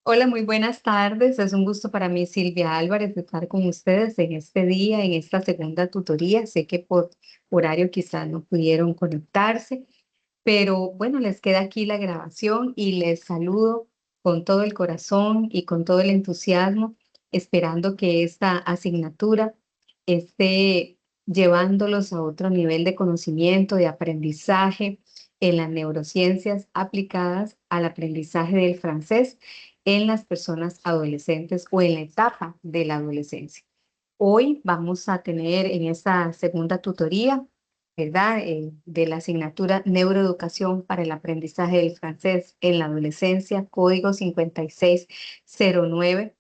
Hola, muy buenas tardes. Es un gusto para mí, Silvia Álvarez, de estar con ustedes en este día, en esta segunda tutoría. Sé que por horario quizás no pudieron conectarse, pero bueno, les queda aquí la grabación y les saludo con todo el corazón y con todo el entusiasmo, esperando que esta asignatura esté llevándolos a otro nivel de conocimiento, de aprendizaje en las neurociencias aplicadas al aprendizaje del francés en las personas adolescentes o en la etapa de la adolescencia. Hoy vamos a tener en esta segunda tutoría, ¿verdad? De la asignatura Neuroeducación para el aprendizaje del francés en la adolescencia, código 5609,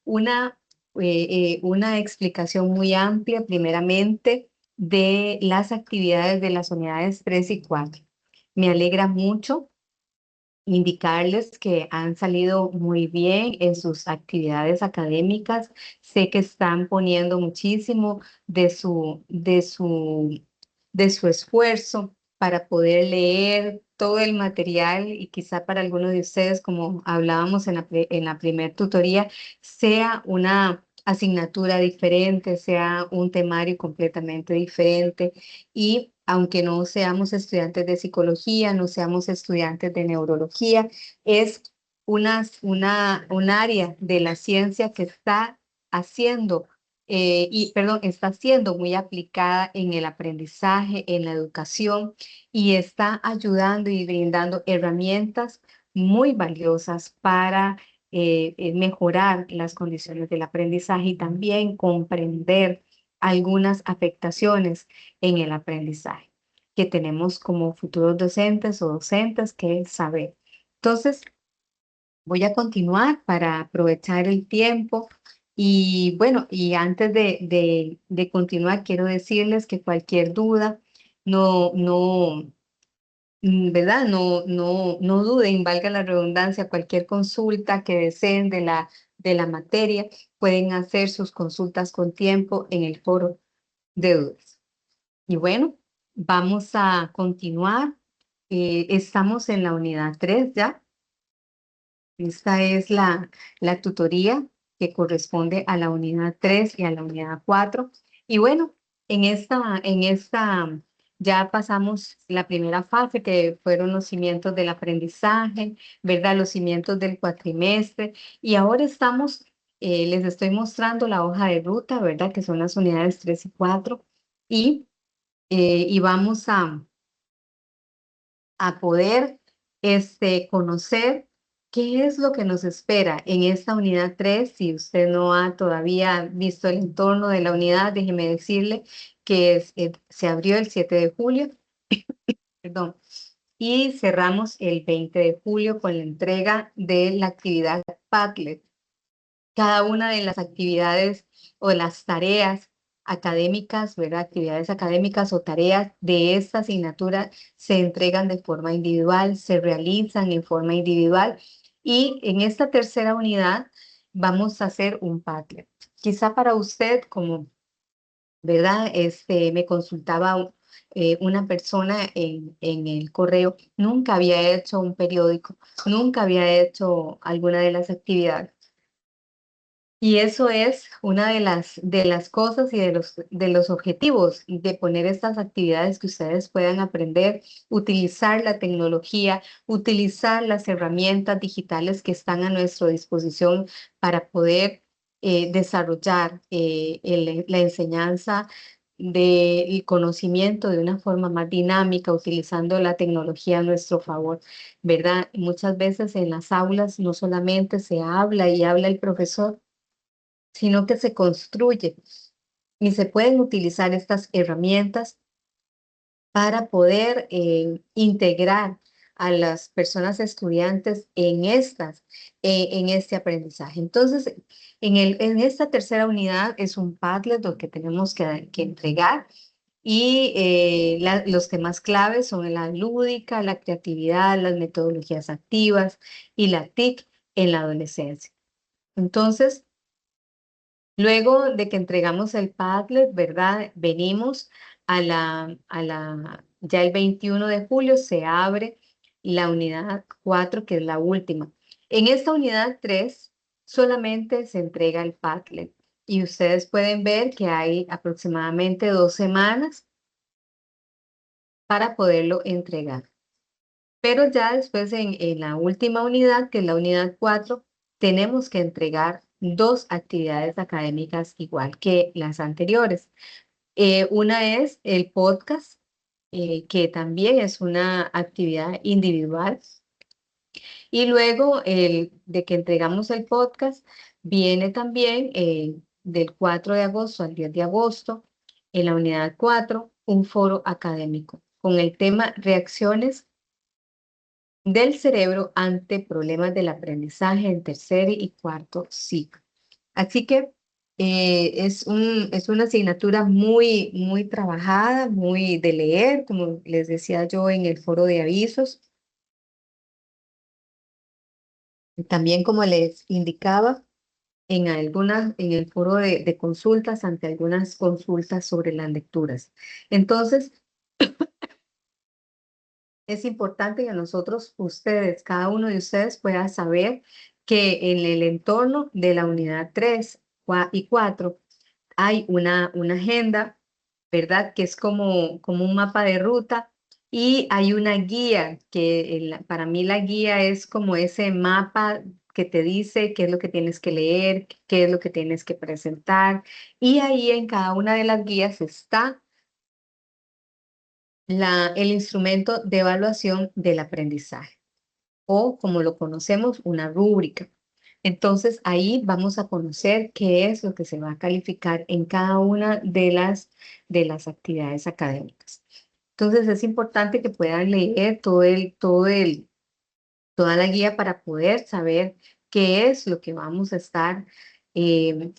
una, una explicación muy amplia, primeramente, de las actividades de las unidades 3 y 4. Me alegra mucho indicarles que han salido muy bien en sus actividades académicas. Sé que están poniendo muchísimo de su esfuerzo para poder leer todo el material y quizá para algunos de ustedes, como hablábamos en la primera tutoría, sea una asignatura diferente, sea un temario completamente diferente y aunque no seamos estudiantes de psicología, no seamos estudiantes de neurología, es un área de la ciencia que está haciendo, perdón, está siendo muy aplicada en el aprendizaje, en la educación y está ayudando y brindando herramientas muy valiosas para mejorar las condiciones del aprendizaje y también comprender algunas afectaciones en el aprendizaje que tenemos como futuros docentes o docentes que saber. Entonces, voy a continuar para aprovechar el tiempo y bueno, y antes de continuar, quiero decirles que cualquier duda, no, ¿verdad? No duden, valga la redundancia, cualquier consulta que deseen de la materia, pueden hacer sus consultas con tiempo en el foro de dudas. Y bueno, vamos a continuar. Estamos en la unidad 3 ya. Esta es la tutoría que corresponde a la unidad 3 y a la unidad 4. Y bueno, en esta ya pasamos la primera fase, que fueron los cimientos del aprendizaje, ¿verdad? Los cimientos del cuatrimestre. Y ahora les estoy mostrando la hoja de ruta, ¿verdad? Que son las unidades 3 y 4. Y vamos a poder conocer qué es lo que nos espera en esta unidad 3. Si usted no ha todavía visto el entorno de la unidad, déjeme decirle que se abrió el 7 de julio, perdón, y cerramos el 20 de julio con la entrega de la actividad Padlet. Cada una de las actividades o las tareas académicas, ¿verdad? Actividades académicas o tareas de esta asignatura se entregan de forma individual, se realizan en forma individual y en esta tercera unidad vamos a hacer un Padlet. Quizá para usted, como, ¿verdad? Me consultaba una persona en el correo, nunca había hecho un periódico, nunca había hecho alguna de las actividades. Y eso es una de las cosas y de los objetivos de poner estas actividades que ustedes puedan aprender, utilizar la tecnología, utilizar las herramientas digitales que están a nuestra disposición para poder desarrollar la enseñanza del conocimiento de una forma más dinámica, utilizando la tecnología a nuestro favor, ¿verdad? Muchas veces en las aulas no solamente se habla y habla el profesor, sino que se construye y se pueden utilizar estas herramientas para poder integrar a las personas estudiantes en este aprendizaje. Entonces, en esta tercera unidad es un Padlet lo que tenemos que entregar y los temas claves son la lúdica, la creatividad, las metodologías activas y la TIC en la adolescencia. Entonces, luego de que entregamos el Padlet, ¿verdad? Venimos ya el 21 de julio se abre la unidad 4, que es la última. En esta unidad 3 solamente se entrega el Padlet y ustedes pueden ver que hay aproximadamente 2 semanas para poderlo entregar. Pero ya después en la última unidad, que es la unidad 4, tenemos que entregar 2 actividades académicas igual que las anteriores. Una es el podcast, que también es una actividad individual. Y luego de que entregamos el podcast, viene también del 4 de agosto al 10 de agosto, en la unidad 4, un foro académico con el tema Reacciones del cerebro ante problemas del aprendizaje en tercer y cuarto ciclo. Así que es una asignatura muy trabajada, muy de leer, como les decía yo en el foro de avisos. También, como les indicaba, en el foro de consultas, ante algunas consultas sobre las lecturas. Entonces, es importante que nosotros, ustedes, cada uno de ustedes pueda saber que en el entorno de la unidad 3 y 4 hay una agenda, ¿verdad? Que es como un mapa de ruta y hay una guía que para mí la guía es como ese mapa que te dice qué es lo que tienes que leer, qué es lo que tienes que presentar y ahí en cada una de las guías está el instrumento de evaluación del aprendizaje o como lo conocemos, una rúbrica. Entonces ahí vamos a conocer qué es lo que se va a calificar en cada una de las actividades académicas. Entonces es importante que puedan leer toda la guía para poder saber qué es lo que vamos a estar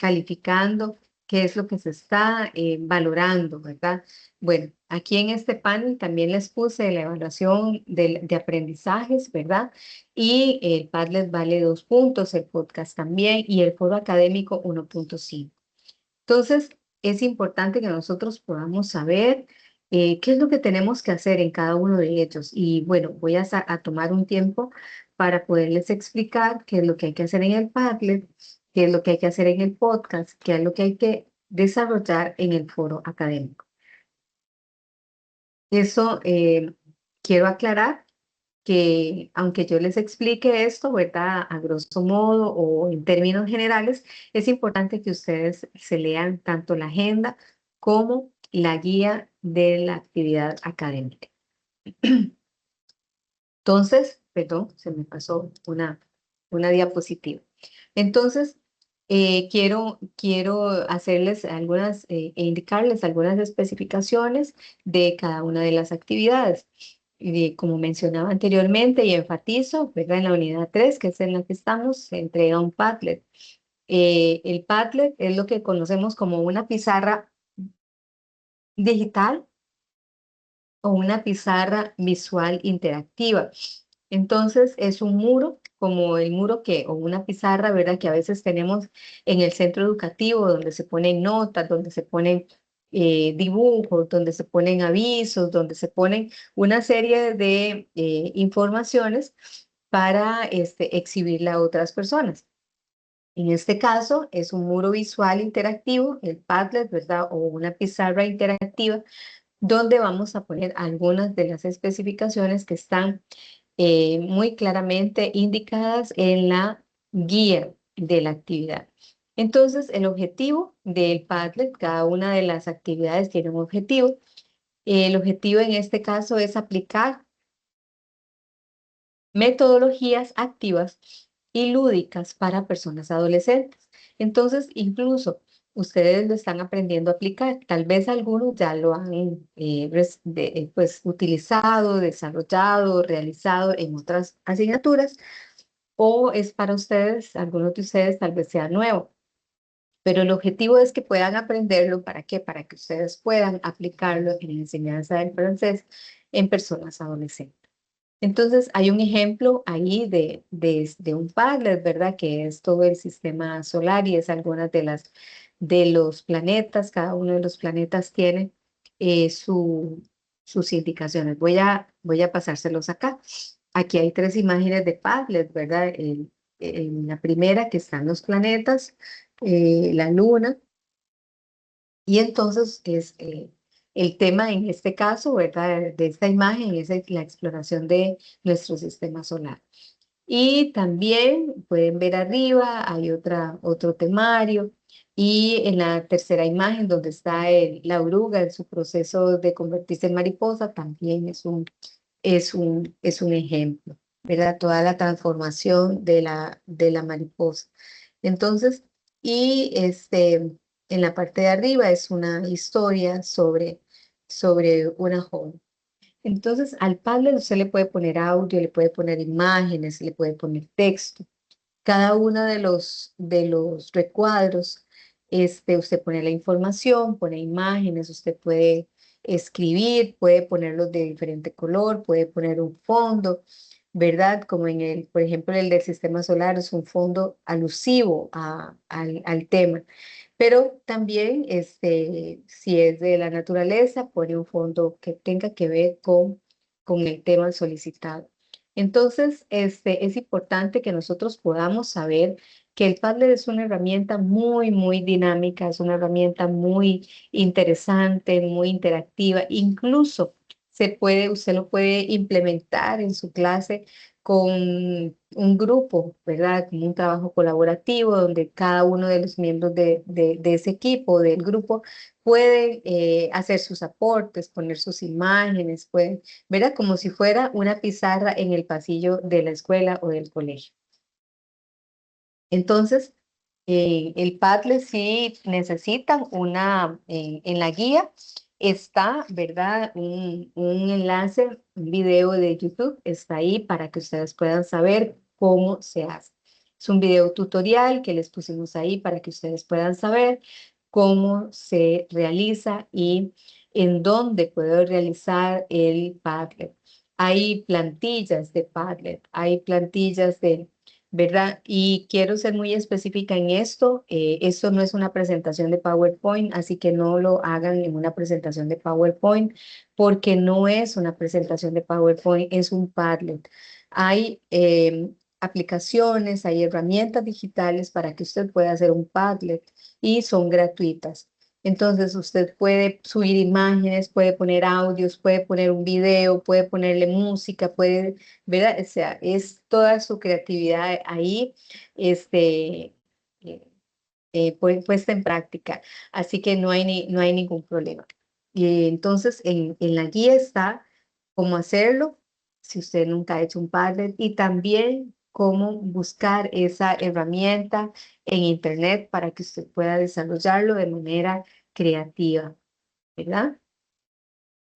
calificando, qué es lo que se está valorando, ¿verdad? Bueno, aquí en este panel también les puse la evaluación de aprendizajes, ¿verdad? Y el Padlet vale 2 puntos, el podcast también, y el foro académico 1.5. Entonces, es importante que nosotros podamos saber qué es lo que tenemos que hacer en cada uno de ellos. Y bueno, voy a tomar un tiempo para poderles explicar qué es lo que hay que hacer en el Padlet, qué es lo que hay que hacer en el podcast, qué es lo que hay que desarrollar en el foro académico. Eso quiero aclarar que aunque yo les explique esto, ¿verdad? A grosso modo o en términos generales, es importante que ustedes se lean tanto la agenda como la guía de la actividad académica. Entonces, perdón, se me pasó una diapositiva. Entonces, quiero hacerles e indicarles algunas especificaciones de cada una de las actividades. Y como mencionaba anteriormente y enfatizo, ¿verdad? En la unidad 3, que es en la que estamos, se entrega un Padlet. El Padlet es lo que conocemos como una pizarra digital o una pizarra visual interactiva. Entonces, es un muro, como el muro o una pizarra, ¿verdad? Que a veces tenemos en el centro educativo, donde se ponen notas, donde se ponen dibujos, donde se ponen avisos, donde se ponen una serie de informaciones para exhibirla a otras personas. En este caso, es un muro visual interactivo, el Padlet, ¿verdad? O una pizarra interactiva donde vamos a poner algunas de las especificaciones que están muy claramente indicadas en la guía de la actividad. Entonces, el objetivo del Padlet, cada una de las actividades tiene un objetivo. El objetivo en este caso es aplicar metodologías activas y lúdicas para personas adolescentes. Entonces, incluso ustedes lo están aprendiendo a aplicar. Tal vez algunos ya lo han pues, utilizado, desarrollado, realizado en otras asignaturas, o es para ustedes, algunos de ustedes tal vez sea nuevo. Pero el objetivo es que puedan aprenderlo. ¿Para qué? Para que ustedes puedan aplicarlo en la enseñanza del francés en personas adolescentes. Entonces, hay un ejemplo ahí de un Padlet, ¿verdad? Que es todo el sistema solar y es algunas de los planetas. Cada uno de los planetas tiene sus indicaciones. Voy a pasárselos acá. Aquí hay 3 imágenes de Padlet, ¿verdad? en la primera, que están los planetas, la luna, y entonces es el tema en este caso, ¿verdad? De esta imagen es la exploración de nuestro sistema solar. Y también pueden ver arriba, hay otro temario. Y en la tercera imagen, donde está la oruga en su proceso de convertirse en mariposa, también es un ejemplo, ¿verdad? Toda la transformación de la mariposa. Entonces, y en la parte de arriba es una historia sobre una joven. Entonces, al Padlet usted le puede poner audio, le puede poner imágenes, le puede poner texto. Cada uno de los recuadros, usted pone la información, pone imágenes, usted puede escribir, puede ponerlos de diferente color, puede poner un fondo, ¿verdad? Como por ejemplo, el del sistema solar es un fondo alusivo al tema. Pero también, si es de la naturaleza, pone un fondo que tenga que ver con el tema solicitado. Entonces, es importante que nosotros podamos saber que el Padlet es una herramienta muy, muy dinámica, es una herramienta muy interesante, muy interactiva. Incluso usted lo puede implementar en su clase con un grupo, ¿verdad? Como un trabajo colaborativo donde cada uno de los miembros de ese equipo, del grupo, puede hacer sus aportes, poner sus imágenes, pueden, ¿verdad? Como si fuera una pizarra en el pasillo de la escuela o del colegio. Entonces, el Padlet sí necesitan en la guía está, ¿verdad? Un enlace, un video de YouTube, está ahí para que ustedes puedan saber cómo se hace. Es un video tutorial que les pusimos ahí para que ustedes puedan saber cómo se realiza y en dónde puedo realizar el Padlet. Hay plantillas de Padlet, hay plantillas de, ¿verdad? Y quiero ser muy específica en esto. Esto no es una presentación de PowerPoint, así que no lo hagan en una presentación de PowerPoint, porque no es una presentación de PowerPoint, es un Padlet. Hay aplicaciones, hay herramientas digitales para que usted pueda hacer un Padlet y son gratuitas. Entonces usted puede subir imágenes, puede poner audios, puede poner un video, puede ponerle música, ¿verdad? O sea, es toda su creatividad ahí, eh, puesta en práctica. Así que no hay ningún problema. Y entonces en la guía está cómo hacerlo, si usted nunca ha hecho un Padlet, y también cómo buscar esa herramienta en Internet para que usted pueda desarrollarlo de manera creativa, ¿verdad?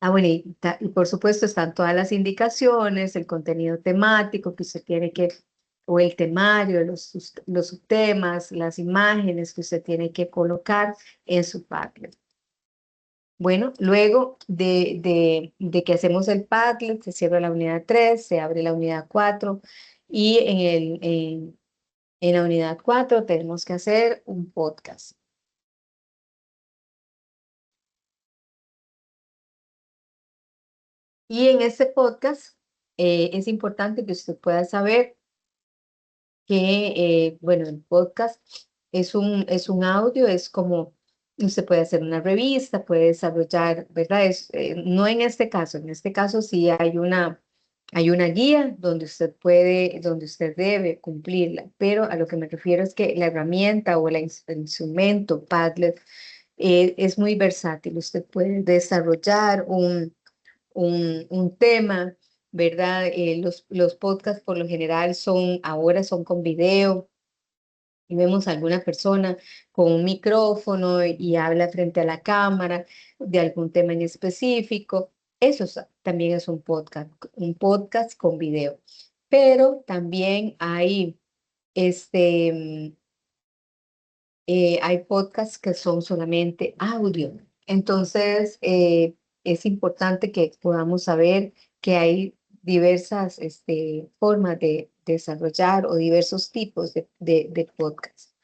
Ah, bueno, y por supuesto están todas las indicaciones, el contenido temático que usted tiene o el temario, los subtemas, las imágenes que usted tiene que colocar en su Padlet. Bueno, luego de que hacemos el Padlet, se cierra la unidad 3, se abre la unidad 4 y en la unidad 4 tenemos que hacer un podcast. Y en este podcast es importante que usted pueda saber que, bueno, el podcast es un audio, es como, usted puede hacer una revista, puede desarrollar, ¿verdad? No en este caso sí hay una guía donde usted debe cumplirla, pero a lo que me refiero es que la herramienta o el instrumento Padlet es muy versátil. Usted puede desarrollar un tema, ¿verdad? Los podcasts por lo general ahora son con video y vemos a alguna persona con un micrófono y habla frente a la cámara de algún tema en específico. También es un podcast con video. Pero también este, hay podcasts que son solamente audio. Entonces, es importante que podamos saber que hay diversas formas de desarrollar o diversos tipos de podcasts.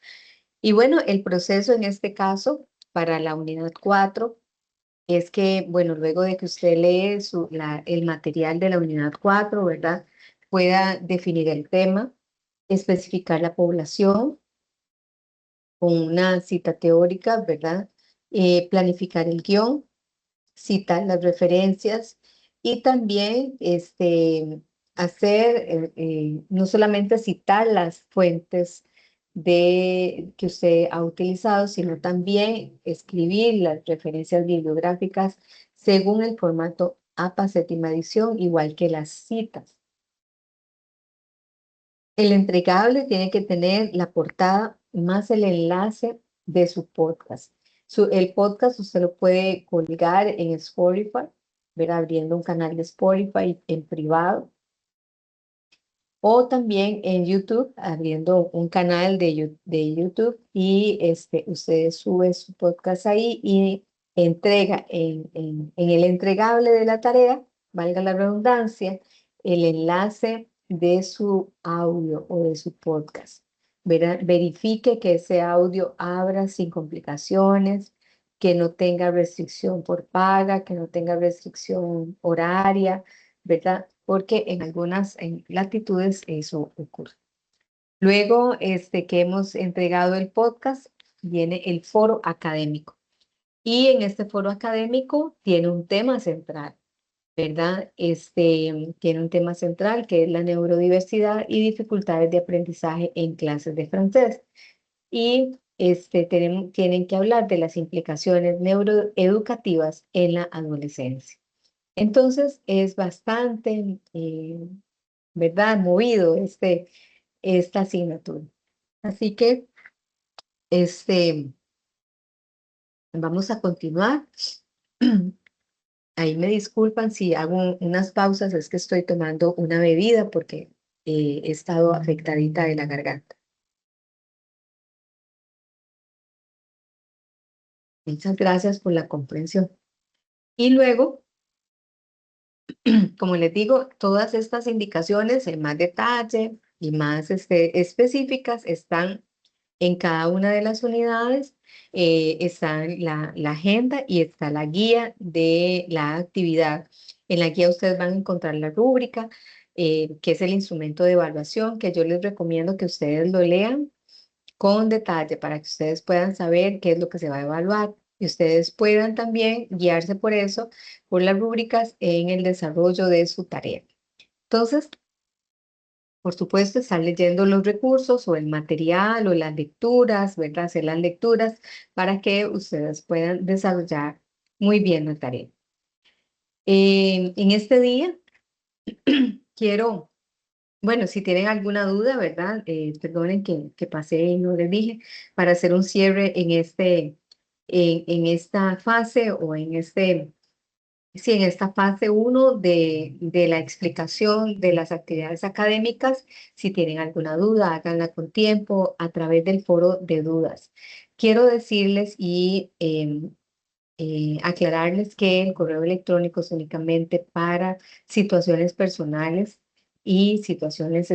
Y bueno, el proceso en este caso para la unidad 4 es que, bueno, luego de que usted lee el material de la unidad 4, ¿verdad? Pueda definir el tema, especificar la población con una cita teórica, ¿verdad? Planificar el guión, citar las referencias y también hacer, no solamente citar las fuentes que usted ha utilizado, sino también escribir las referencias bibliográficas según el formato APA séptima edición, igual que las citas. El entregable tiene que tener la portada más el enlace de su podcast. El podcast usted lo puede colgar en Spotify, ver abriendo un canal de Spotify en privado o también en YouTube, abriendo un canal de YouTube y usted sube su podcast ahí y entrega en el entregable de la tarea, valga la redundancia, el enlace de su audio o de su podcast. Verifique que ese audio abra sin complicaciones, que no tenga restricción por paga, que no tenga restricción horaria, ¿verdad? Porque en algunas latitudes eso ocurre. Luego, que hemos entregado el podcast, viene el foro académico. Y en este foro académico tiene un tema central, ¿verdad? Tiene un tema central que es la neurodiversidad y dificultades de aprendizaje en clases de francés. Y tienen que hablar de las implicaciones neuroeducativas en la adolescencia. Entonces es bastante, ¿verdad? Movido esta asignatura. Así que vamos a continuar. Ahí me disculpan si hago unas pausas, es que estoy tomando una bebida porque he estado afectadita de la garganta. Muchas gracias por la comprensión. Y luego, como les digo, todas estas indicaciones en más detalle y más específicas están en cada una de las unidades. Está la agenda y está la guía de la actividad. En la guía ustedes van a encontrar la rúbrica, que es el instrumento de evaluación, que yo les recomiendo que ustedes lo lean con detalle para que ustedes puedan saber qué es lo que se va a evaluar y ustedes puedan también guiarse por eso, por las rúbricas en el desarrollo de su tarea. Entonces, por supuesto, están leyendo los recursos o el material o las lecturas, ¿verdad? Hacer las lecturas para que ustedes puedan desarrollar muy bien la tarea. En este día quiero, bueno, si tienen alguna duda, ¿verdad? Perdonen que pasé y no les dije, para hacer un cierre en esta fase o sí, en esta fase 1 de la explicación de las actividades académicas, si tienen alguna duda, háganla con tiempo a través del foro de dudas. Quiero decirles y aclararles que el correo electrónico es únicamente para situaciones personales y situaciones,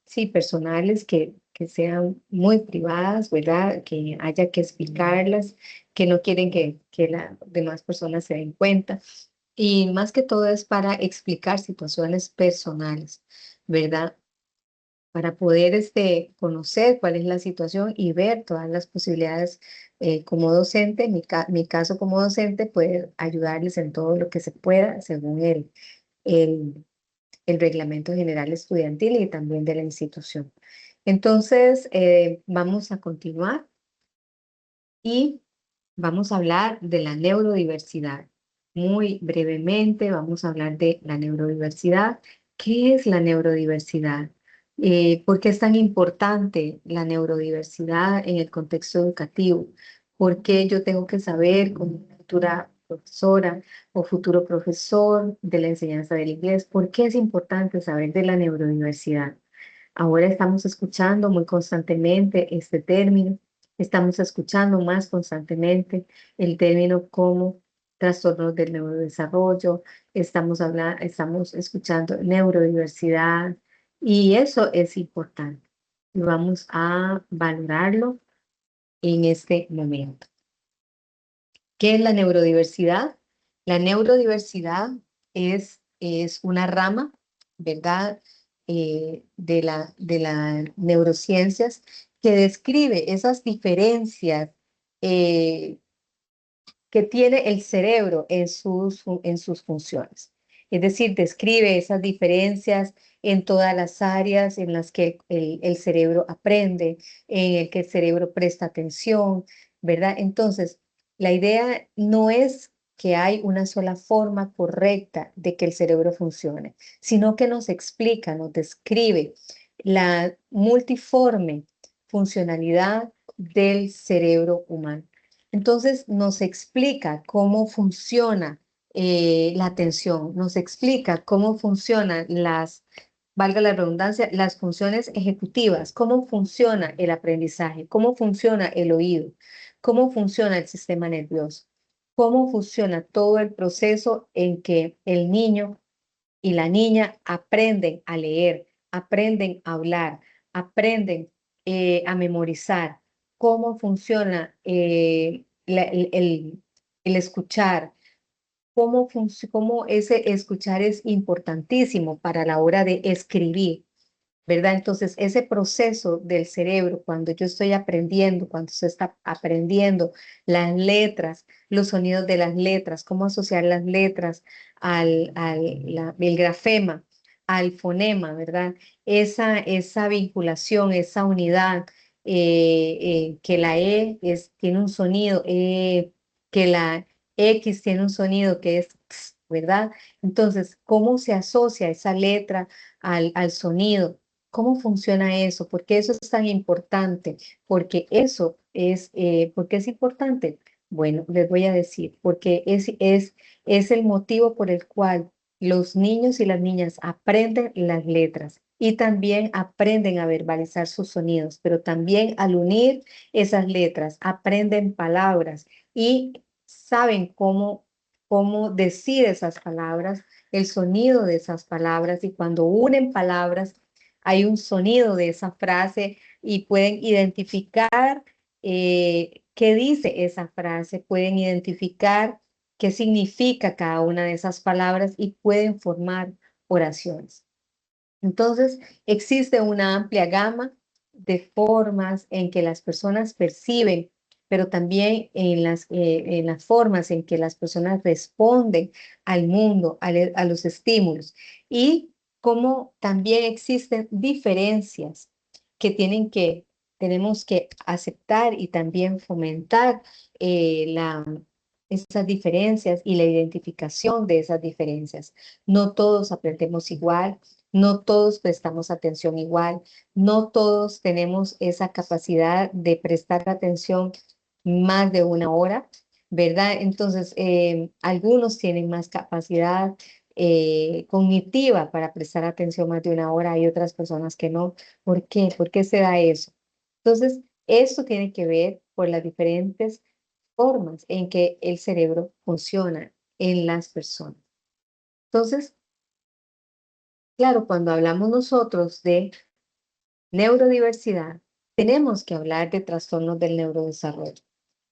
sí, personales que sean muy privadas, ¿verdad? Que haya que explicarlas, que no quieren que las demás personas se den cuenta. Y más que todo es para explicar situaciones personales, ¿verdad? Para poder conocer cuál es la situación y ver todas las posibilidades como docente. Mi caso como docente puede ayudarles en todo lo que se pueda según el, el reglamento general estudiantil y también de la institución. Entonces, vamos a continuar y vamos a hablar de la neurodiversidad. Muy brevemente vamos a hablar de la neurodiversidad. ¿Qué es la neurodiversidad? ¿Por qué es tan importante la neurodiversidad en el contexto educativo? ¿Por qué yo tengo que saber como futura profesora o futuro profesor de la enseñanza del inglés? ¿Por qué es importante saber de la neurodiversidad? Ahora estamos escuchando muy constantemente este término, estamos escuchando más constantemente el término como trastornos del neurodesarrollo, estamos escuchando neurodiversidad y eso es importante y vamos a valorarlo en este momento. ¿Qué es la neurodiversidad? La neurodiversidad es una rama, ¿verdad? de la neurociencias que describe esas diferencias eh, que tiene el cerebro en sus funciones. Es decir, describe esas diferencias en todas las áreas en las que el cerebro aprende, en el que el cerebro presta atención, ¿verdad? Entonces, la idea no es que hay una sola forma correcta de que el cerebro funcione, sino que nos explica, nos describe la multiforme funcionalidad del cerebro humano. Entonces nos explica cómo funciona la atención, nos explica cómo funcionan valga la redundancia, las funciones ejecutivas, cómo funciona el aprendizaje, cómo funciona el oído, cómo funciona el sistema nervioso, cómo funciona todo el proceso en que el niño y la niña aprenden a leer, aprenden a hablar, aprenden a memorizar, cómo funciona el escuchar, cómo ese escuchar es importantísimo para la hora de escribir. ¿Verdad? Entonces, ese proceso del cerebro, cuando yo estoy aprendiendo, cuando se está aprendiendo las letras, los sonidos de las letras, cómo asociar las letras el grafema, al fonema, ¿verdad? Esa vinculación, esa unidad, que la tiene un sonido, que la X tiene un sonido que es, X, ¿verdad? Entonces, ¿cómo se asocia esa letra al sonido? ¿Cómo funciona eso? ¿Por qué eso es tan importante? Porque eso ¿por qué es importante? Bueno, les voy a decir, porque es el motivo por el cual los niños y las niñas aprenden las letras y también aprenden a verbalizar sus sonidos, pero también al unir esas letras aprenden palabras y saben cómo decir esas palabras, el sonido de esas palabras, y cuando unen palabras hay un sonido de esa frase y pueden identificar qué dice esa frase, pueden identificar qué significa cada una de esas palabras y pueden formar oraciones. Entonces, existe una amplia gama de formas en que las personas perciben, pero también en las formas en que las personas responden al mundo, a los estímulos. Y como también existen diferencias que tenemos que aceptar y también fomentar esas diferencias y la identificación de esas diferencias. No todos aprendemos igual, no todos prestamos atención igual, no todos tenemos esa capacidad de prestar atención más de una hora, ¿verdad? Entonces, algunos tienen más capacidad cognitiva para prestar atención más de una hora, hay otras personas que no. ¿Por qué? ¿Por qué se da eso? Entonces, esto tiene que ver por las diferentes formas en que el cerebro funciona en las personas. Entonces, claro, cuando hablamos nosotros de neurodiversidad, tenemos que hablar de trastornos del neurodesarrollo,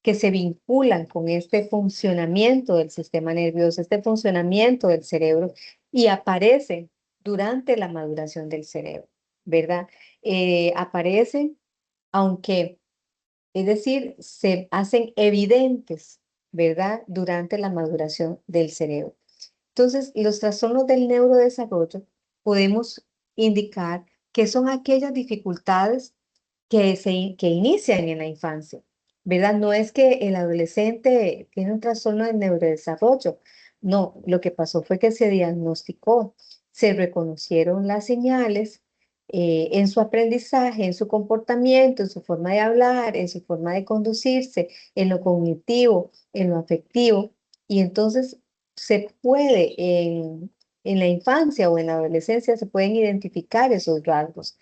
que se vinculan con este funcionamiento del sistema nervioso, este funcionamiento del cerebro, y aparecen durante la maduración del cerebro, ¿verdad? Aparecen, aunque, es decir, se hacen evidentes, ¿verdad? Durante la maduración del cerebro. Entonces, los trastornos del neurodesarrollo podemos indicar que son aquellas dificultades que inician en la infancia, ¿verdad? No es que el adolescente tiene un trastorno del neurodesarrollo, no, lo que pasó fue que se diagnosticó, se reconocieron las señales en su aprendizaje, en su comportamiento, en su forma de hablar, en su forma de conducirse, en lo cognitivo, en lo afectivo, y entonces se puede en la infancia o en la adolescencia se pueden identificar esos rasgos,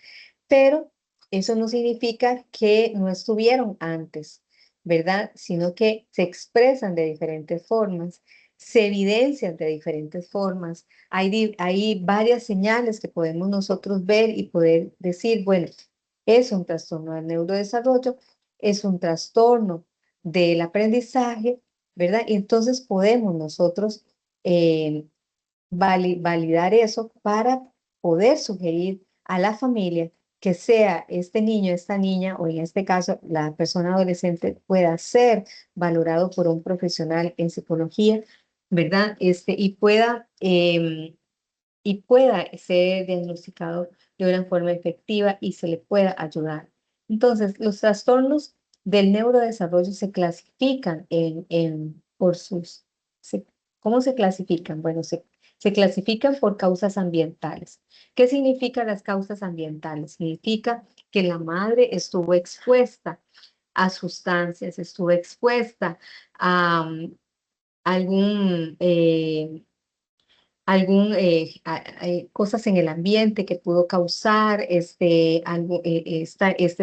pero eso no significa que no estuvieron antes, ¿verdad? Sino que se expresan de diferentes formas, se evidencian de diferentes formas. Hay varias señales que podemos nosotros ver y poder decir, bueno, es un trastorno del neurodesarrollo, es un trastorno del aprendizaje, ¿verdad? Y entonces podemos nosotros validar eso para poder sugerir a la familia que sea este niño, esta niña, o en este caso la persona adolescente, pueda ser valorado por un profesional en psicología, ¿verdad? Y pueda ser diagnosticado de una forma efectiva y se le pueda ayudar. Entonces, los trastornos del neurodesarrollo se clasifican por se- ¿cómo se clasifican? Bueno, se clasifican por causas ambientales. ¿Qué significan las causas ambientales? Significa que la madre estuvo expuesta a sustancias, estuvo expuesta a algún cosas en el ambiente que pudo causar este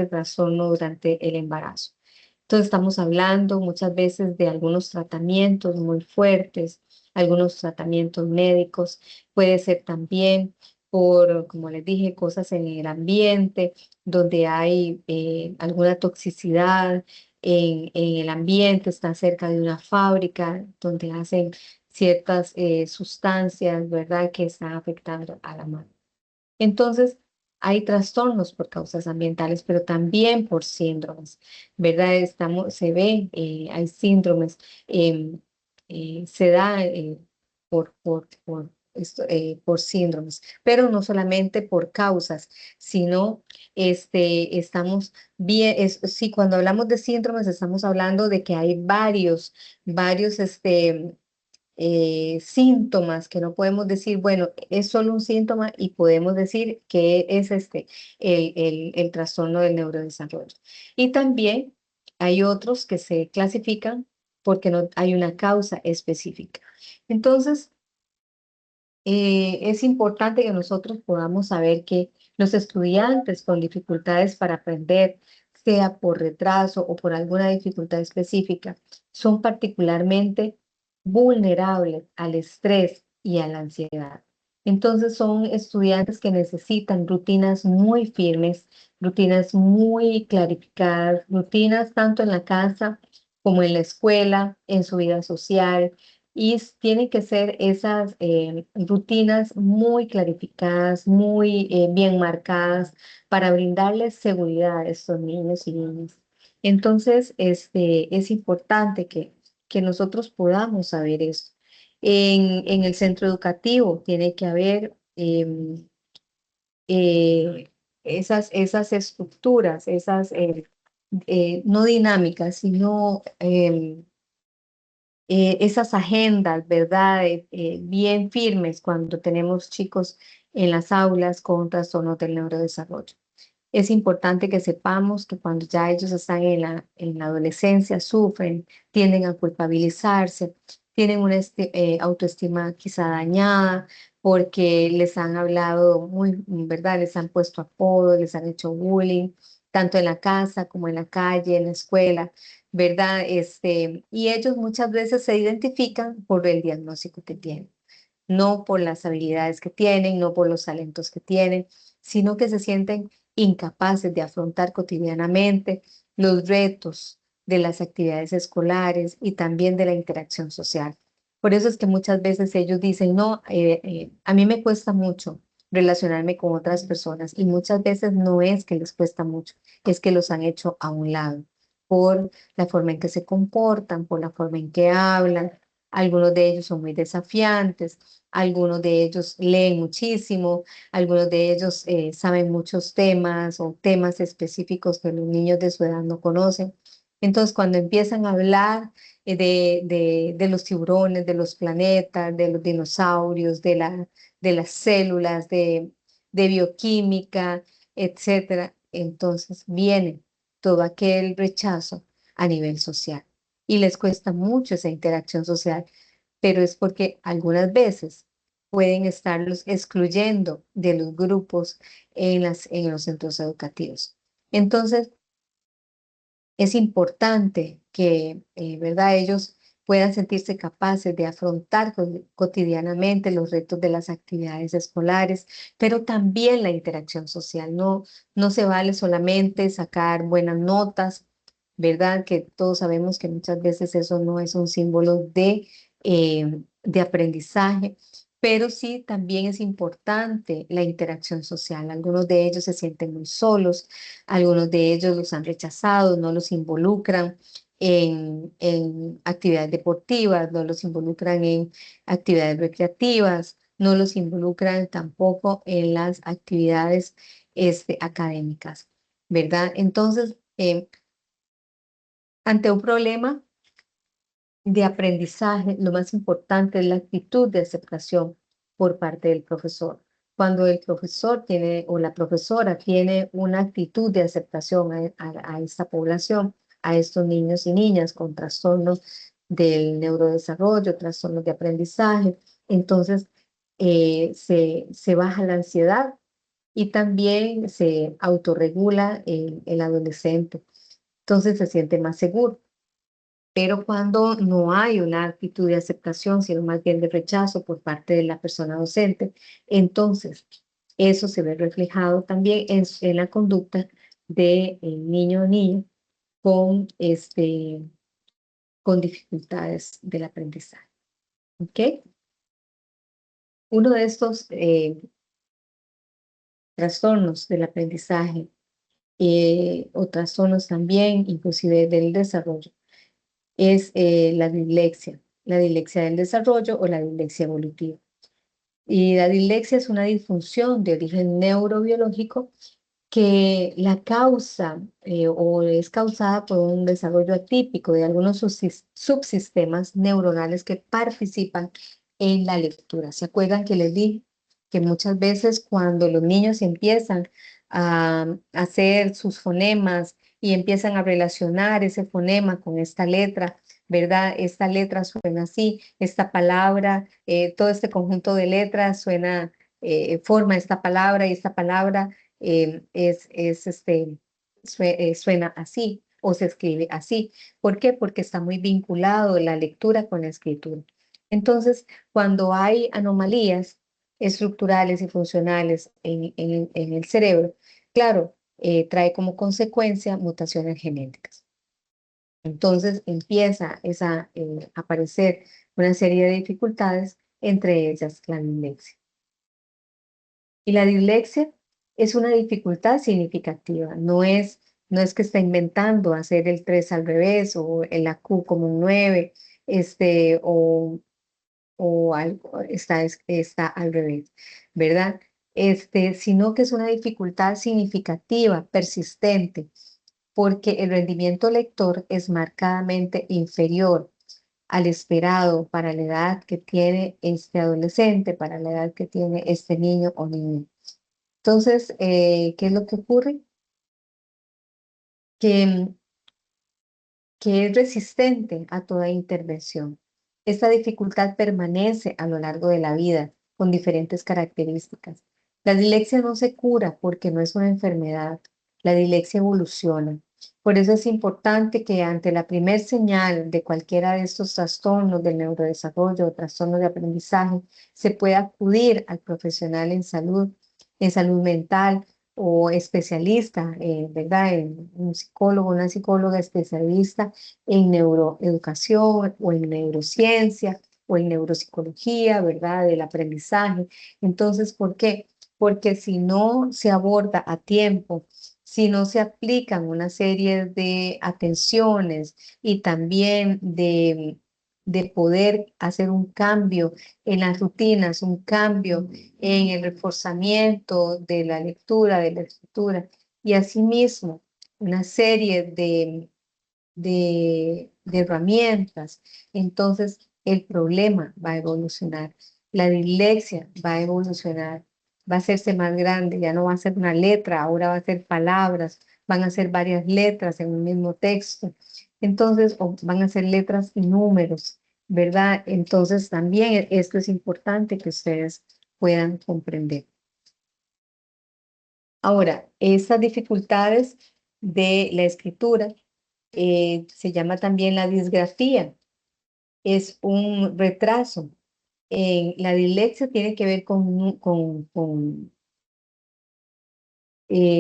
trastorno durante el embarazo. Entonces estamos hablando muchas veces de algunos tratamientos muy fuertes, algunos tratamientos médicos, puede ser también por, como les dije, cosas en el ambiente, donde hay alguna toxicidad en el ambiente, está cerca de una fábrica donde hacen ciertas sustancias, ¿verdad?, que están afectando a la madre. Entonces, hay trastornos por causas ambientales, pero también por síndromes, ¿verdad? Se ve, hay síndromes, se da por síndromes, pero no solamente por causas, sino estamos bien, sí, cuando hablamos de síndromes estamos hablando de que hay varios, síntomas que no podemos decir, bueno, es solo un síntoma y podemos decir que es el trastorno del neurodesarrollo. Y también hay otros que se clasifican porque no hay una causa específica. Entonces, es importante que nosotros podamos saber que los estudiantes con dificultades para aprender, sea por retraso o por alguna dificultad específica, son particularmente vulnerables al estrés y a la ansiedad. Entonces son estudiantes que necesitan rutinas muy firmes, rutinas muy clarificadas, rutinas tanto en la casa como en la escuela, en su vida social, y tienen que ser esas rutinas muy clarificadas, muy bien marcadas para brindarles seguridad a estos niños y niñas. Entonces, es importante que nosotros podamos saber esto. En el centro educativo tiene que haber esas estructuras, no dinámicas, sino esas agendas, ¿verdad? Bien firmes cuando tenemos chicos en las aulas con trastornos del neurodesarrollo. Es importante que sepamos que cuando ya ellos están en la adolescencia, sufren, tienden a culpabilizarse, tienen una autoestima quizá dañada porque les han hablado muy, ¿verdad? Les han puesto apodos, les han hecho bullying, tanto en la casa como en la calle, en la escuela, ¿verdad? Y ellos muchas veces se identifican por el diagnóstico que tienen, no por las habilidades que tienen, no por los talentos que tienen, sino que se sienten incapaces de afrontar cotidianamente los retos de las actividades escolares y también de la interacción social. Por eso es que muchas veces ellos dicen, no, a mí me cuesta mucho relacionarme con otras personas y muchas veces no es que les cuesta mucho, es que los han hecho a un lado por la forma en que se comportan, por la forma en que hablan. Algunos de ellos son muy desafiantes, algunos de ellos leen muchísimo, algunos de ellos saben muchos temas o temas específicos que los niños de su edad no conocen. Entonces, cuando empiezan a hablar de los tiburones, de los planetas, de los dinosaurios, de las células, de bioquímica, etcétera, entonces viene todo aquel rechazo a nivel social y les cuesta mucho esa interacción social, pero es porque algunas veces pueden estarlos excluyendo de los grupos en los centros educativos. Entonces, es importante que, ¿verdad?, ellos puedan sentirse capaces de afrontar cotidianamente los retos de las actividades escolares, pero también la interacción social. No se vale solamente sacar buenas notas, ¿verdad? Que todos sabemos que muchas veces eso no es un símbolo de aprendizaje, pero sí también es importante la interacción social. Algunos de ellos se sienten muy solos, algunos de ellos los han rechazado, no los involucran en actividades deportivas, no los involucran en actividades recreativas, no los involucran tampoco en las actividades académicas, ¿verdad? Entonces, ante un problema de aprendizaje, lo más importante es la actitud de aceptación por parte del profesor. Cuando el profesor tiene o la profesora tiene una actitud de aceptación a esta población, a estos niños y niñas con trastornos del neurodesarrollo, trastornos de aprendizaje, entonces se baja la ansiedad y también se autorregula el adolescente. Entonces se siente más seguro. Pero cuando no hay una actitud de aceptación, sino más bien de rechazo por parte de la persona docente, entonces eso se ve reflejado también en la conducta de niño o niña con, con dificultades del aprendizaje. ¿Ok? Uno de estos trastornos del aprendizaje o trastornos también, inclusive del desarrollo, es la dislexia del desarrollo o la dislexia evolutiva. Y la dislexia es una disfunción de origen neurobiológico que la causa o es causada por un desarrollo atípico de algunos subsistemas neuronales que participan en la lectura. ¿Se acuerdan que les dije que muchas veces cuando los niños empiezan a hacer sus fonemas y empiezan a relacionar ese fonema con esta letra, ¿verdad? Esta letra suena así, esta palabra, todo este conjunto de letras suena, forma esta palabra y esta palabra suena así o se escribe así. ¿Por qué? Porque está muy vinculado la lectura con la escritura. Entonces, cuando hay anomalías estructurales y funcionales en el cerebro, claro, trae como consecuencia mutaciones genéticas. Entonces empieza a aparecer una serie de dificultades, entre ellas la dislexia. Y la dislexia es una dificultad significativa, no es que está inventando hacer el 3 al revés o la Q como un 9, este, o algo, está al revés, ¿verdad? Sino que es una dificultad significativa, persistente, porque el rendimiento lector es marcadamente inferior al esperado para la edad que tiene este adolescente, para la edad que tiene este niño o niña. Entonces, ¿qué es lo que ocurre? Que, que es resistente a toda intervención. Esta dificultad permanece a lo largo de la vida con diferentes características. La dislexia no se cura porque no es una enfermedad. La dislexia evoluciona. Por eso es importante que ante la primer señal de cualquiera de estos trastornos del neurodesarrollo o trastornos de aprendizaje, se pueda acudir al profesional en salud mental, o especialista, ¿verdad? En un psicólogo, una psicóloga especialista en neuroeducación o en neurociencia o en neuropsicología, ¿verdad? Del aprendizaje. Entonces, ¿por qué? Porque si no se aborda a tiempo, si no se aplican una serie de atenciones y también de poder hacer un cambio en las rutinas, un cambio en el reforzamiento de la lectura, de la escritura, y asimismo una serie de herramientas. Entonces, el problema va a evolucionar, la dislexia va a evolucionar, va a hacerse más grande, ya no va a ser una letra, ahora va a ser palabras, van a ser varias letras en un mismo texto. Entonces, van a ser letras y números, ¿verdad? Entonces, también esto es importante que ustedes puedan comprender. Ahora, estas dificultades de la escritura se llama también la disgrafía, es un retraso. La dislexia tiene que ver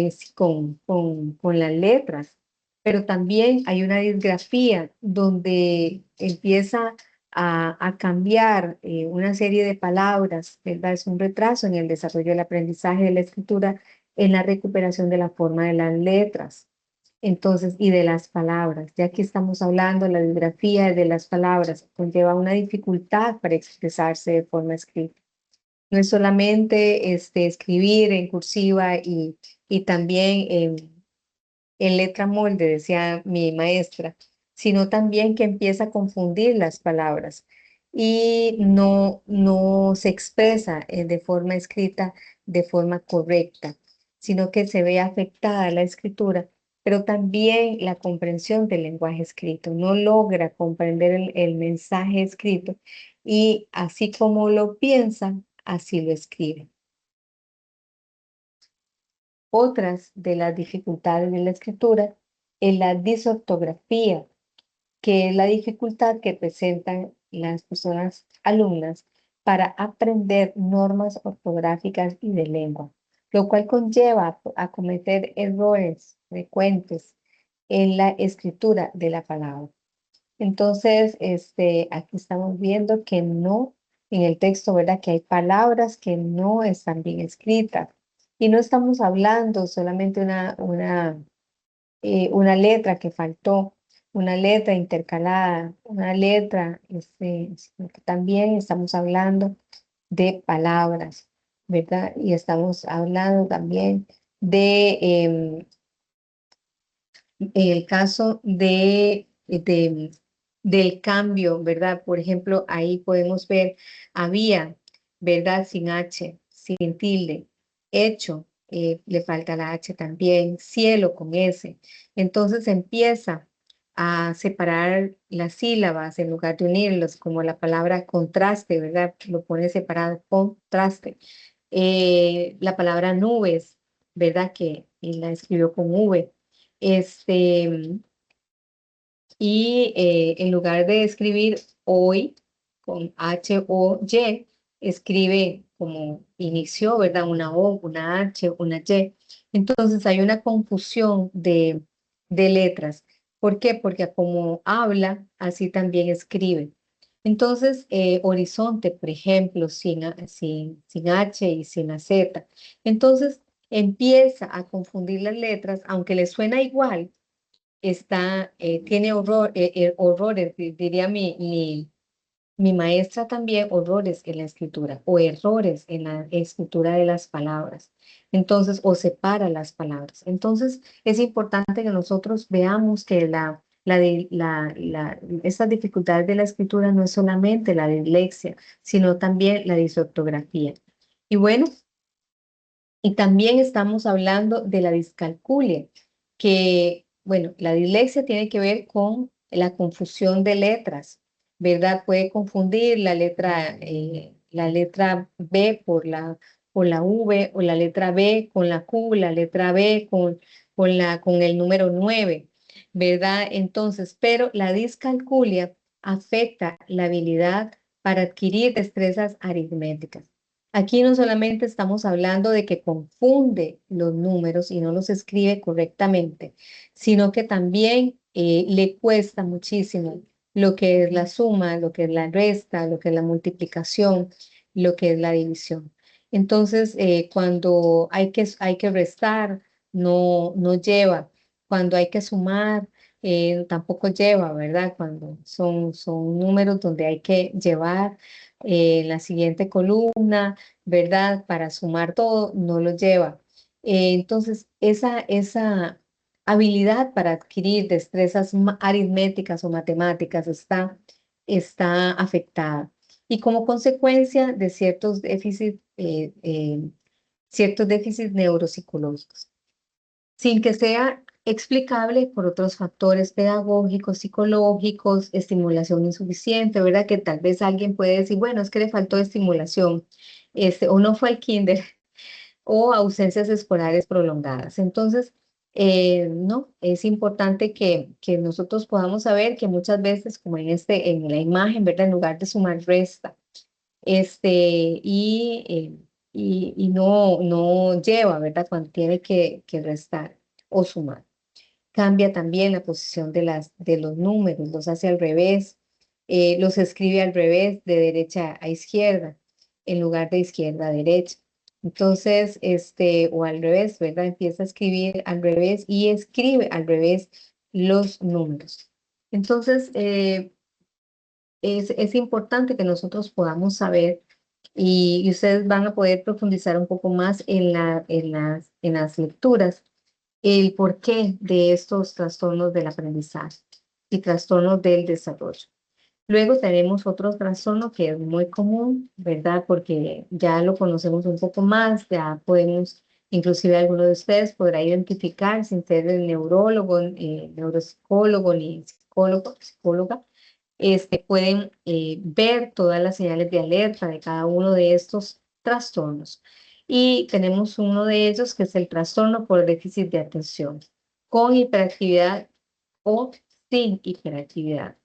sí, con las letras, pero también hay una disgrafía donde empieza a cambiar una serie de palabras, ¿verdad? Es un retraso en el desarrollo del aprendizaje de la escritura, en la recuperación de la forma de las letras. Entonces, y de las palabras. Ya que estamos hablando, la bibliografía de las palabras conlleva una dificultad para expresarse de forma escrita. No es solamente escribir en cursiva y también en letra molde, decía mi maestra, sino también que empieza a confundir las palabras y no se expresa de forma escrita de forma correcta, sino que se ve afectada la escritura, pero también la comprensión del lenguaje escrito. No logra comprender el mensaje escrito y así como lo piensa, así lo escribe. Otras de las dificultades de la escritura es la disortografía, que es la dificultad que presentan las personas alumnas para aprender normas ortográficas y de lengua, lo cual conlleva a cometer errores frecuentes en la escritura de la palabra. Entonces, aquí estamos viendo que no, en el texto, ¿verdad? Que hay palabras que no están bien escritas. Y no estamos hablando solamente una letra que faltó, una letra intercalada, una letra, sino que también estamos hablando de palabras, ¿verdad? Y estamos hablando también de el caso del cambio, ¿verdad? Por ejemplo, ahí podemos ver había, ¿verdad? Sin H, sin tilde, hecho, le falta la H también, cielo con S. Entonces empieza a separar las sílabas en lugar de unirlos, como la palabra contraste, ¿verdad? Lo pone separado, contraste. La palabra nubes, ¿verdad? Que la escribió con V. Este, en lugar de escribir hoy con H-O-Y, escribe como inició, ¿verdad? Una O, una H, una Y. Entonces hay una confusión de letras. ¿Por qué? Porque como habla, así también escribe. Entonces, horizonte, por ejemplo, sin H y sin la Z. Entonces, empieza a confundir las letras, aunque le suena igual, tiene horrores, diría mi maestra también, horrores en la escritura o errores en la escritura de las palabras. Entonces, o separa las palabras. Entonces, es importante que nosotros veamos que estas dificultades de la escritura no es solamente la dislexia, sino también la disortografía. Y bueno, y también estamos hablando de la discalculia, que, bueno, la dislexia tiene que ver con la confusión de letras, ¿verdad? Puede confundir la letra B por la V o la letra B con la Q, la letra B con el número 9, ¿verdad? Entonces, pero la discalculia afecta la habilidad para adquirir destrezas aritméticas. Aquí no solamente estamos hablando de que confunde los números y no los escribe correctamente, sino que también le cuesta muchísimo lo que es la suma, lo que es la resta, lo que es la multiplicación, lo que es la división. Entonces, cuando hay que restar, no lleva. Cuando hay que sumar, tampoco lleva, ¿verdad? Cuando son números donde hay que llevar la siguiente columna, ¿verdad? Para sumar todo, no lo lleva. Entonces, esa habilidad para adquirir destrezas aritméticas o matemáticas está afectada. Y como consecuencia de ciertos déficits neuropsicológicos, sin que sea explicable por otros factores pedagógicos, psicológicos, estimulación insuficiente, ¿verdad? Que tal vez alguien puede decir, bueno, es que le faltó estimulación, o no fue al kinder, o ausencias escolares prolongadas. Entonces, no, es importante que nosotros podamos saber que muchas veces, como en la imagen, ¿verdad? En lugar de sumar, resta, este, y no lleva, ¿verdad? Cuando tiene que restar o sumar. Cambia también la posición de los números, los hace al revés, los escribe al revés, de derecha a izquierda, en lugar de izquierda a derecha. Entonces, o al revés, ¿verdad? Empieza a escribir al revés y escribe al revés los números. Entonces, es importante que nosotros podamos saber y ustedes van a poder profundizar un poco más en las lecturas, el porqué de estos trastornos del aprendizaje y trastornos del desarrollo. Luego tenemos otro trastorno que es muy común, ¿verdad? Porque ya lo conocemos un poco más, ya podemos, inclusive alguno de ustedes podrá identificar sin ser el neurólogo, neuropsicólogo ni psicólogo, psicóloga, pueden ver todas las señales de alerta de cada uno de estos trastornos. Y tenemos uno de ellos que es el trastorno por déficit de atención, con hiperactividad o sin hiperactividad.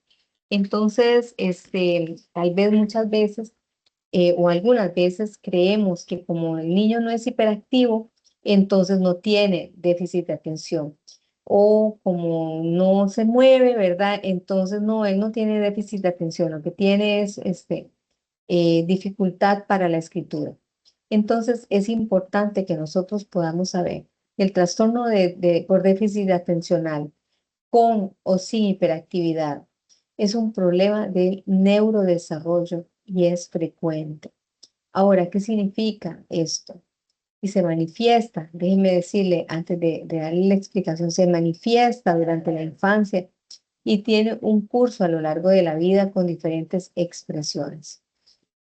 Entonces, tal vez muchas veces o algunas veces creemos que como el niño no es hiperactivo, entonces no tiene déficit de atención. O como no se mueve, ¿verdad? Entonces no, él no tiene déficit de atención, lo que tiene es dificultad para la escritura. Entonces es importante que nosotros podamos saber el trastorno por déficit atencional con o sin hiperactividad es un problema del neurodesarrollo y es frecuente. Ahora, ¿qué significa esto? Y se manifiesta, déjenme decirle antes de darle la explicación, se manifiesta durante la infancia y tiene un curso a lo largo de la vida con diferentes expresiones.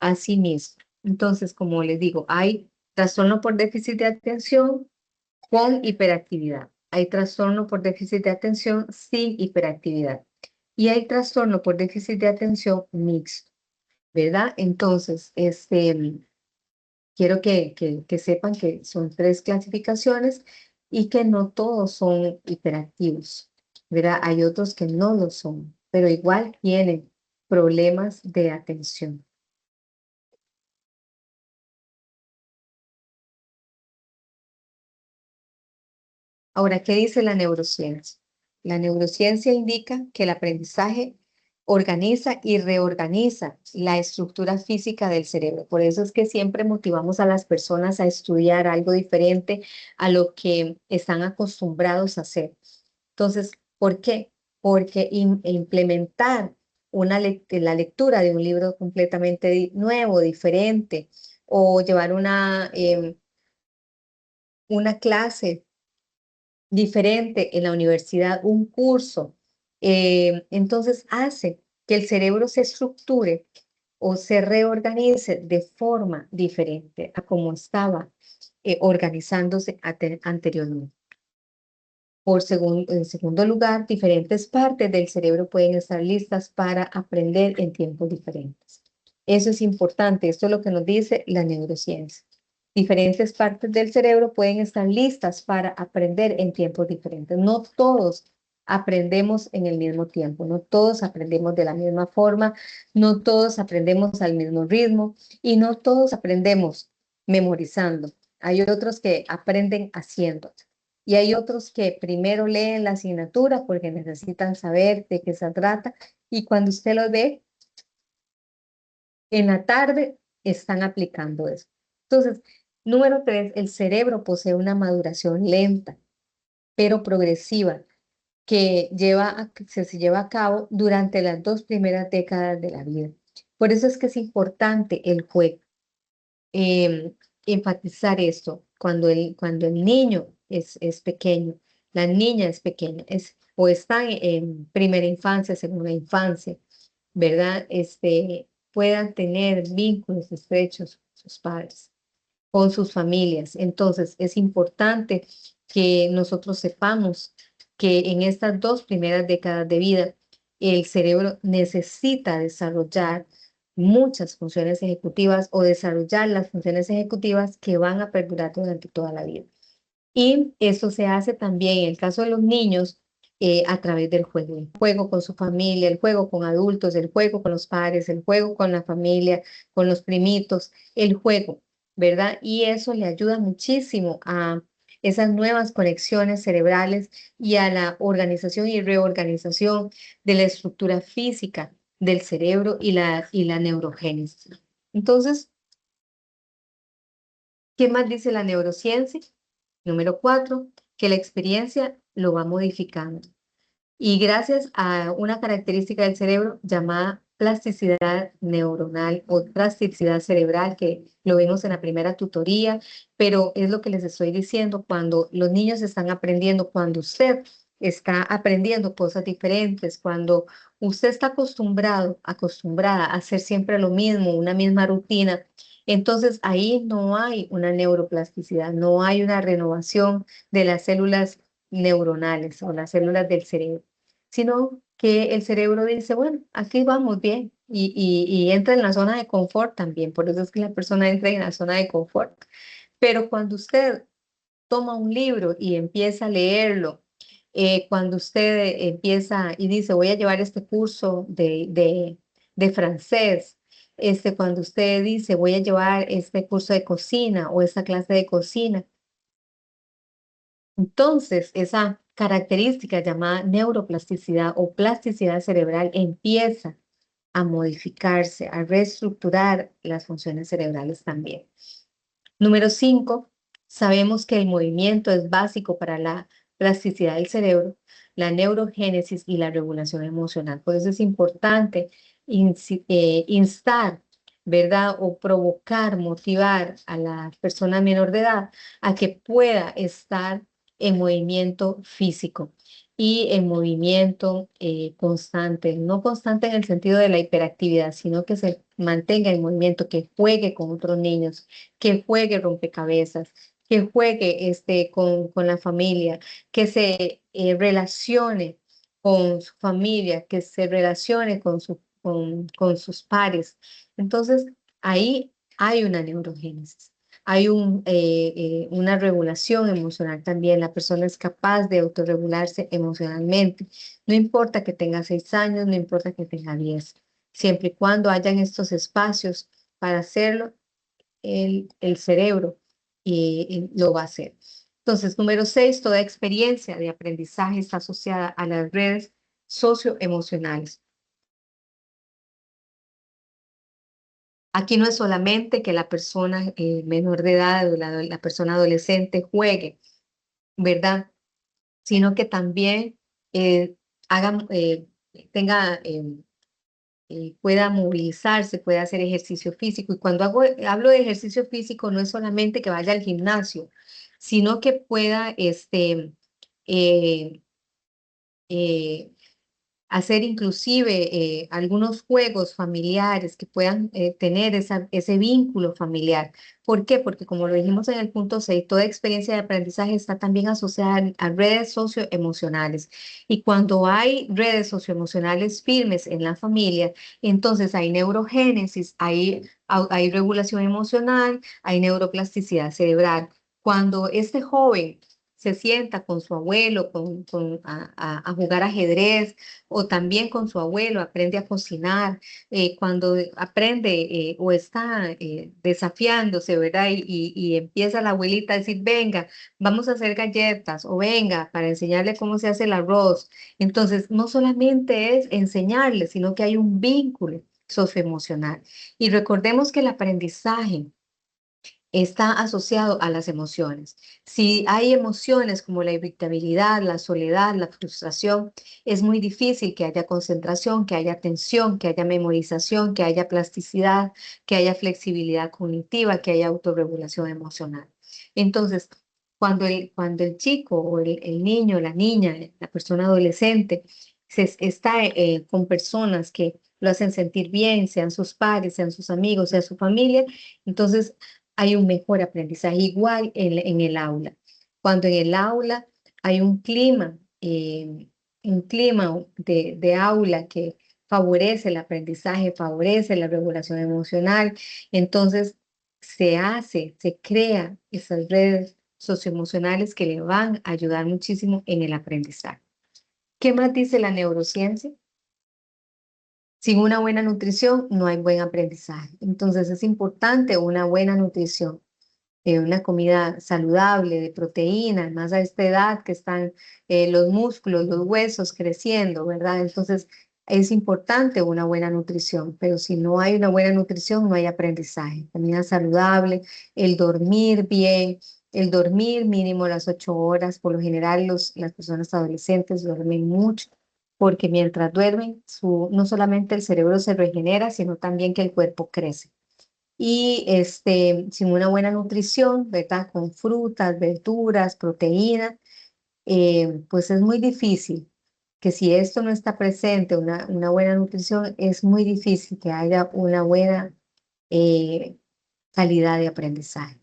Asimismo, entonces, como les digo, hay trastorno por déficit de atención con hiperactividad. Hay trastorno por déficit de atención sin hiperactividad. Y hay trastorno por déficit de atención mixto, ¿verdad? Entonces, quiero que sepan que son tres clasificaciones y que no todos son hiperactivos, ¿verdad? Hay otros que no lo son, pero igual tienen problemas de atención. Ahora, ¿qué dice la neurociencia? La neurociencia indica que el aprendizaje organiza y reorganiza la estructura física del cerebro. Por eso es que siempre motivamos a las personas a estudiar algo diferente a lo que están acostumbrados a hacer. Entonces, ¿por qué? Porque implementar la lectura de un libro completamente nuevo, diferente, o llevar una clase diferente en la universidad, un curso, entonces hace que el cerebro se estructure o se reorganice de forma diferente a como estaba organizándose anteriormente. En segundo lugar, diferentes partes del cerebro pueden estar listas para aprender en tiempos diferentes. Eso es importante, esto es lo que nos dice la neurociencia. Diferentes partes del cerebro pueden estar listas para aprender en tiempos diferentes. No todos aprendemos en el mismo tiempo, no todos aprendemos de la misma forma, no todos aprendemos al mismo ritmo y no todos aprendemos memorizando. Hay otros que aprenden haciendo. Y hay otros que primero leen la asignatura porque necesitan saber de qué se trata y cuando usted lo ve, en la tarde están aplicando eso. Entonces, número 3, el cerebro posee una maduración lenta, pero progresiva, que se lleva a cabo durante las 2 primeras décadas de la vida. Por eso es que es importante el juego. em, Enfatizar esto cuando el niño es pequeño, la niña es pequeña, o están en primera infancia, segunda infancia, ¿verdad? Puedan tener vínculos estrechos con sus padres, con sus familias. Entonces, es importante que nosotros sepamos que en estas 2 primeras décadas de vida, el cerebro necesita desarrollar muchas funciones ejecutivas o desarrollar las funciones ejecutivas que van a perdurar durante toda la vida. Y eso se hace también en el caso de los niños a través del juego. El juego con su familia, el juego con adultos, el juego con los padres, el juego con la familia, con los primitos, el juego, ¿verdad? Y eso le ayuda muchísimo a esas nuevas conexiones cerebrales y a la organización y reorganización de la estructura física del cerebro y la neurogénesis. Entonces, ¿qué más dice la neurociencia? Número 4, que la experiencia lo va modificando. Y gracias a una característica del cerebro llamada plasticidad neuronal o plasticidad cerebral, que lo vimos en la primera tutoría, pero es lo que les estoy diciendo, cuando los niños están aprendiendo, cuando usted está aprendiendo cosas diferentes, cuando usted está acostumbrada a hacer siempre lo mismo, una misma rutina, entonces ahí no hay una neuroplasticidad, no hay una renovación de las células neuronales o las células del cerebro, sino que el cerebro dice, bueno, aquí vamos bien y entra en la zona de confort también, por eso es que la persona entra en la zona de confort. Pero cuando usted toma un libro y empieza a leerlo, cuando usted empieza y dice, voy a llevar este curso de francés, cuando usted dice, voy a llevar este curso de cocina o esta clase de cocina, entonces esa característica llamada neuroplasticidad o plasticidad cerebral empieza a modificarse, a reestructurar las funciones cerebrales también. Número 5, sabemos que el movimiento es básico para la plasticidad del cerebro, la neurogénesis y la regulación emocional. Por eso es importante instar, ¿verdad? O provocar, motivar a la persona menor de edad a que pueda estar en movimiento físico y en movimiento constante, no constante en el sentido de la hiperactividad, sino que se mantenga en movimiento, que juegue con otros niños, que juegue rompecabezas, que juegue con la familia, que se relacione con su familia, que se relacione con sus pares. Entonces, ahí hay una neurogénesis. Hay una regulación emocional también. La persona es capaz de autorregularse emocionalmente. No importa que tenga 6 años, no importa que tenga 10. Siempre y cuando hayan estos espacios para hacerlo, el cerebro lo va a hacer. Entonces, número 6, toda experiencia de aprendizaje está asociada a las redes socioemocionales. Aquí no es solamente que la persona menor de edad o la persona adolescente juegue, ¿verdad? Sino que también eh, haga, tenga pueda movilizarse, pueda hacer ejercicio físico. Y cuando hablo de ejercicio físico, no es solamente que vaya al gimnasio, sino que pueda eh, eh, hacer inclusive algunos juegos familiares que puedan tener ese vínculo familiar. ¿Por qué? Porque como lo dijimos en el punto 6, toda experiencia de aprendizaje está también asociada a redes socioemocionales. Y cuando hay redes socioemocionales firmes en la familia, entonces hay neurogénesis, hay regulación emocional, hay neuroplasticidad cerebral. Cuando este joven se sienta con su abuelo a jugar ajedrez, o también con su abuelo aprende a cocinar, cuando aprende o está desafiándose, ¿verdad? Y empieza la abuelita a decir, venga, vamos a hacer galletas o venga, para enseñarle cómo se hace el arroz. Entonces, no solamente es enseñarle, sino que hay un vínculo socioemocional. Y recordemos que el aprendizaje está asociado a las emociones. Si hay emociones como la irritabilidad, la soledad, la frustración, es muy difícil que haya concentración, que haya atención, que haya memorización, que haya plasticidad, que haya flexibilidad cognitiva, que haya autorregulación emocional. Entonces, cuando el chico o el niño, la niña, la persona adolescente, está con personas que lo hacen sentir bien, sean sus pares, sean sus amigos, sea su familia, entonces hay un mejor aprendizaje, igual en el aula. Cuando en el aula hay un clima de aula que favorece el aprendizaje, favorece la regulación emocional, entonces se crea esas redes socioemocionales que le van a ayudar muchísimo en el aprendizaje. ¿Qué más dice la neurociencia? Sin una buena nutrición no hay buen aprendizaje. Entonces es importante una buena nutrición, una comida saludable, de proteínas, más a esta edad que están los músculos, los huesos creciendo, ¿verdad? Entonces Es importante una buena nutrición, pero si no hay una buena nutrición, no hay aprendizaje. Comida saludable, el dormir bien, el dormir mínimo las 8 horas. Por lo general, las personas adolescentes duermen mucho, porque mientras duermen, no solamente el cerebro se regenera, sino también que el cuerpo crece. Y sin una buena nutrición, ¿verdad? Con frutas, verduras, proteínas, pues es muy difícil que si esto no está presente, una buena nutrición, es muy difícil que haya una buena eh, calidad de aprendizaje.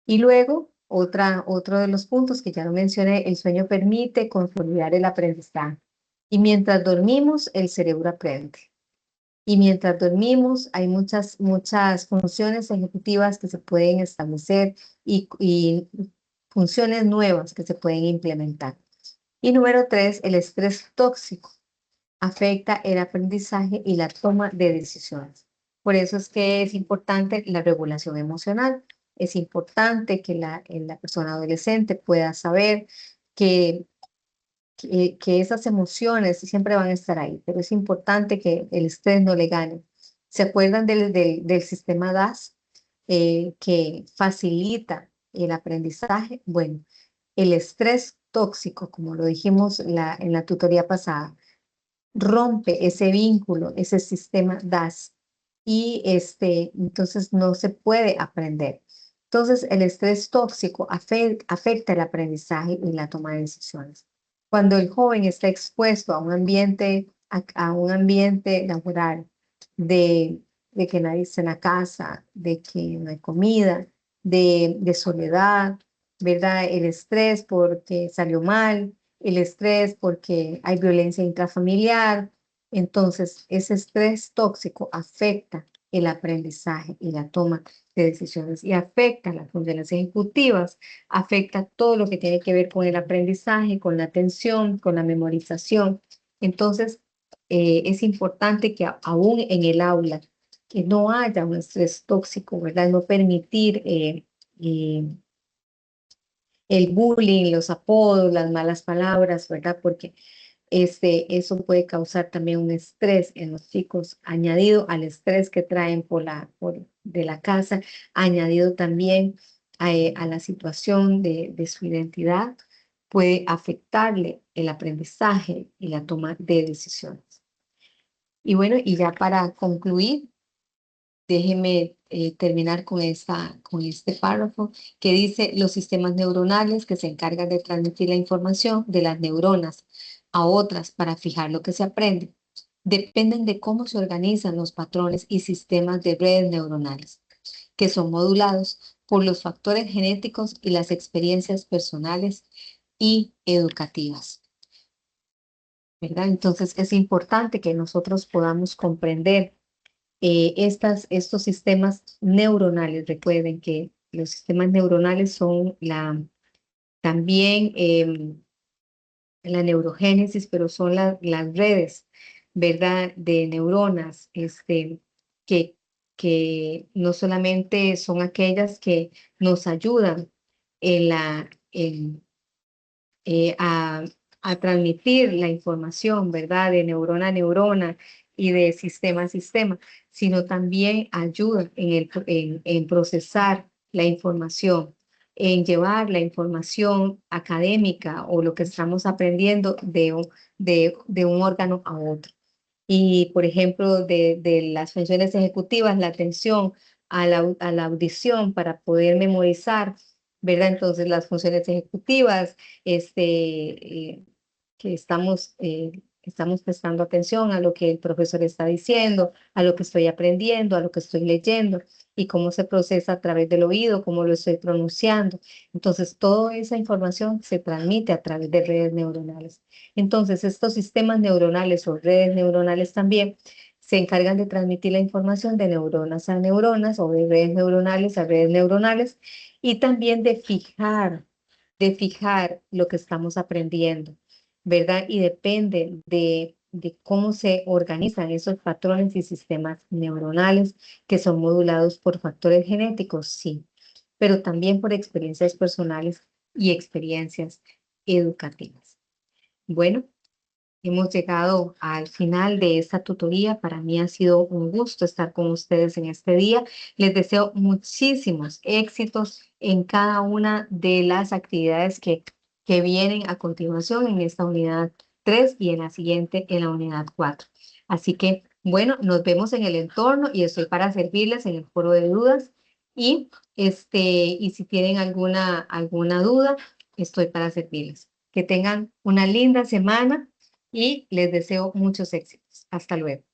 Y luego, otro de los puntos que ya lo mencioné, el sueño permite consolidar el aprendizaje. Y mientras dormimos, el cerebro aprende. Y mientras dormimos, hay muchas funciones ejecutivas que se pueden establecer y funciones nuevas que se pueden implementar. Y número 3, el estrés tóxico afecta el aprendizaje y la toma de decisiones. Por eso es que es importante la regulación emocional. Es importante que la persona adolescente pueda saber que, que esas emociones siempre van a estar ahí, pero es importante que el estrés no le gane. ¿Se acuerdan del sistema DAS que facilita el aprendizaje? Bueno, el estrés tóxico, como lo dijimos en la tutoría pasada, rompe ese vínculo, ese sistema DAS y entonces no se puede aprender. Entonces el estrés tóxico afecta el aprendizaje y la toma de decisiones. Cuando el joven está expuesto a un ambiente laboral de, de que nadie está en la casa, de que no hay comida, de soledad, ¿verdad? El estrés porque salió mal, el estrés porque hay violencia intrafamiliar. Entonces, ese estrés tóxico afecta el aprendizaje y la toma de decisiones y afecta las funciones ejecutivas, afecta todo lo que tiene que ver con el aprendizaje, con la atención, con la memorización. Entonces, es importante que aún en el aula, que no haya un estrés tóxico, ¿verdad? No permitir eh, el bullying, los apodos, las malas palabras, ¿verdad? Porque eso puede causar también un estrés en los chicos, añadido al estrés que traen de la casa, añadido también a la situación de su identidad, puede afectarle el aprendizaje y la toma de decisiones. Y bueno, y ya para concluir, déjeme terminar con este párrafo que dice: los sistemas neuronales que se encargan de transmitir la información de las neuronas a otras para fijar lo que se aprende, dependen de cómo se organizan los patrones y sistemas de redes neuronales, que son modulados por los factores genéticos y las experiencias personales y educativas, ¿verdad? Entonces es importante que nosotros podamos comprender estos sistemas neuronales. Recuerden que los sistemas neuronales son también la neurogénesis, pero son las redes, ¿verdad? De neuronas, que, que no solamente son aquellas que nos ayudan en eh, a, a transmitir la información, ¿verdad? De neurona a neurona y de sistema a sistema, sino también ayuda en procesar la información, en llevar la información académica o lo que estamos aprendiendo de un órgano a otro. Y, por ejemplo, de las funciones ejecutivas, la atención a la audición para poder memorizar, ¿verdad? Entonces, las funciones ejecutivas, que estamos prestando atención a lo que el profesor está diciendo, a lo que estoy aprendiendo, a lo que estoy leyendo y cómo se procesa a través del oído, cómo lo estoy pronunciando. Entonces, toda esa información se transmite a través de redes neuronales. Entonces, estos sistemas neuronales o redes neuronales también se encargan de transmitir la información de neuronas a neuronas o de redes neuronales a redes neuronales y también de fijar lo que estamos aprendiendo, ¿verdad? Y depende de cómo se organizan esos patrones y sistemas neuronales que son modulados por factores genéticos, sí, pero también por experiencias personales y experiencias educativas. Bueno, Hemos llegado al final de esta tutoría. Para mí ha sido un gusto estar con ustedes en este día. Les deseo muchísimos éxitos en cada una de las actividades que vienen a continuación en esta unidad 3 y en la siguiente, en la unidad 4. Así que, bueno, nos vemos en el entorno y estoy para servirles en el foro de dudas. Y si tienen alguna duda, estoy para servirles. Que tengan una linda semana y les deseo muchos éxitos. Hasta luego.